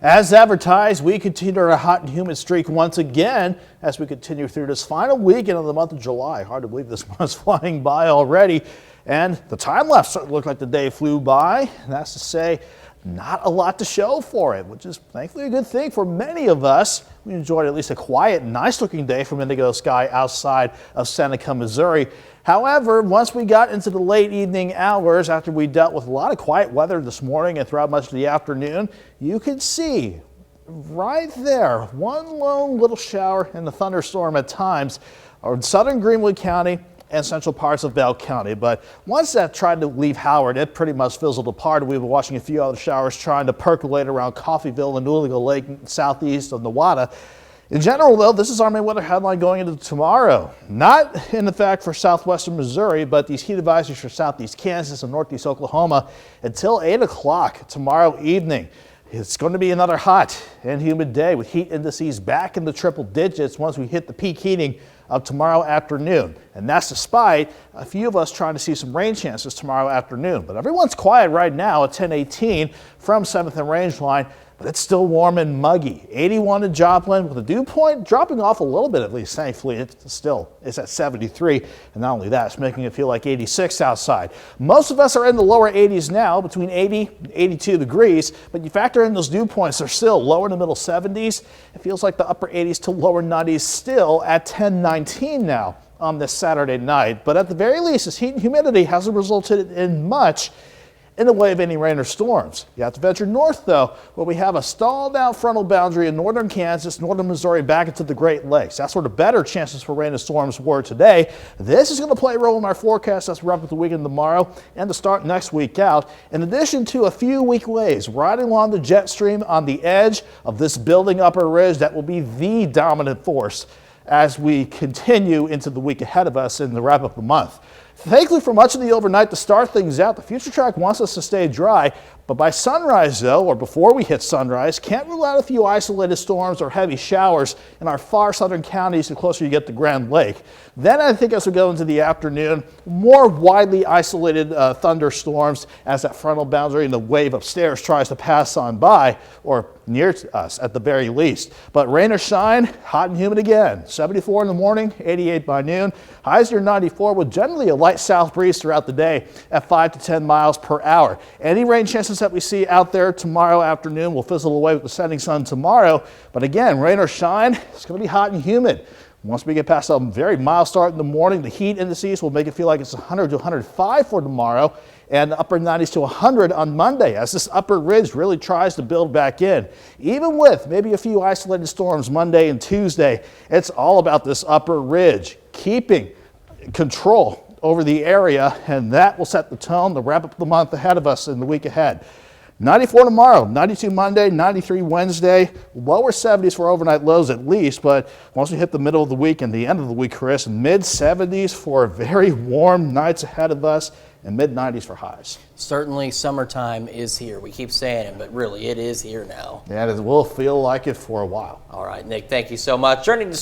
As advertised, we continue our hot and humid streak once again as we continue through this final weekend of the month of July. Hard to believe this month's flying by already. And the time lapse certainly looked like the day flew by. And that's to say, not a lot to show for it, which is thankfully a good thing for many of us. We enjoyed at least a quiet, nice-looking day from indigo sky outside of Seneca, Missouri. However, once we got into the late evening hours, after we dealt with a lot of quiet weather this morning and throughout much of the afternoon, you could see right there one lone little shower and a thunderstorm at times in southern Greenwood County and central parts of Bell County. But once that tried to leave Howard, it pretty much fizzled apart. We were watching a few other showers trying to percolate around Coffeyville and Ooligo Lake southeast of Newata. In general, though, this is our main weather headline going into tomorrow. Not in effect for southwestern Missouri, but these heat advisories for southeast Kansas and northeast Oklahoma until 8 o'clock tomorrow evening. It's going to be another hot and humid day with heat indices back in the triple digits once we hit the peak heating of tomorrow afternoon. And that's despite a few of us trying to see some rain chances tomorrow afternoon. But everyone's quiet right now at 10:18 from 7th and Rangeline. But it's still warm and muggy. 81 in Joplin with the dew point dropping off a little bit, at least thankfully. It's at 73. And not only that, it's making it feel like 86 outside. Most of us are in the lower 80s now, between 80 and 82 degrees. But you factor in those dew points, they're still lower in the middle 70s. It feels like the upper 80s to lower 90s still at 10:19 now on this Saturday night. But at the very least, this heat and humidity hasn't resulted in much in the way of any rain or storms. You have to venture north, though, where we have a stalled out frontal boundary in northern Kansas, northern Missouri, back into the Great Lakes. That's where the better chances for rain and storms were today. This is going to play a role in our forecast as we wrap up the weekend tomorrow and to start next week out, in addition to a few weak waves riding along the jet stream on the edge of this building upper ridge that will be the dominant force as we continue into the week ahead of us in the wrap up of the month. Thankfully, for much of the overnight to start things out, the future track wants us to stay dry. But by sunrise, though, or before we hit sunrise, can't rule out a few isolated storms or heavy showers in our far southern counties the closer you get to Grand Lake. Then I think as we go into the afternoon, more widely isolated thunderstorms as that frontal boundary and the wave upstairs tries to pass on by, or near to us at the very least. But rain or shine, hot and humid again. 74 in the morning, 88 by noon. Highs near 94 with generally a light south breeze throughout the day at 5 to 10 miles per hour. Any rain chances that we see out there tomorrow afternoon will fizzle away with the setting sun tomorrow. But again, rain or shine, it's going to be hot and humid. Once we get past a very mild start in the morning, the heat indices will make it feel like it's 100 to 105 for tomorrow and upper 90s to 100 on Monday as this upper ridge really tries to build back in. Even with maybe a few isolated storms Monday and Tuesday, it's all about this upper ridge keeping control over the area, and that will set the tone to wrap up the month ahead of us in the week ahead. 94 tomorrow, 92 Monday, 93 Wednesday, lower 70s for overnight lows at least, but once we hit the middle of the week and the end of the week, Chris, mid 70s for very warm nights ahead of us and mid 90s for highs. Certainly summertime is here. We keep saying it, but really it is here now. And it will feel like it for a while. All right, Nick, thank you so much. Journey to